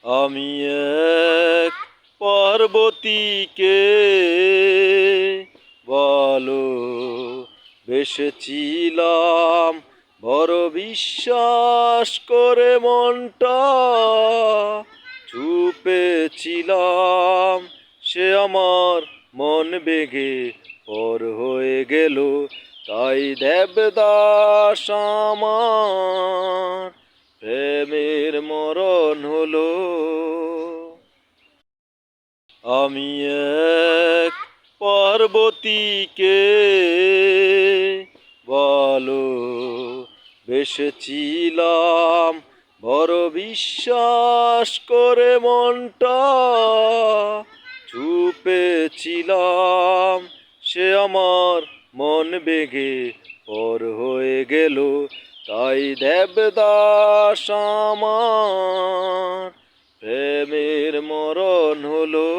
আমি এক পার্বতীকে বলো বেসেছিলাম বড় বিশ্বাস করে মনটা চুপেছিলাম সে আমার মন বেগে পর হয়ে গেল তাই দেবদাস আমার প্রেমের মরণ হলো। আমি এক পার্বতীকে বলো বেসেছিলাম বড় বিশ্বাস করে মনটা চুপেছিলাম সে আমার মন বেগে পর হয়ে গেল তাই দেবদাস আমার প্রেমের মরণ হলো।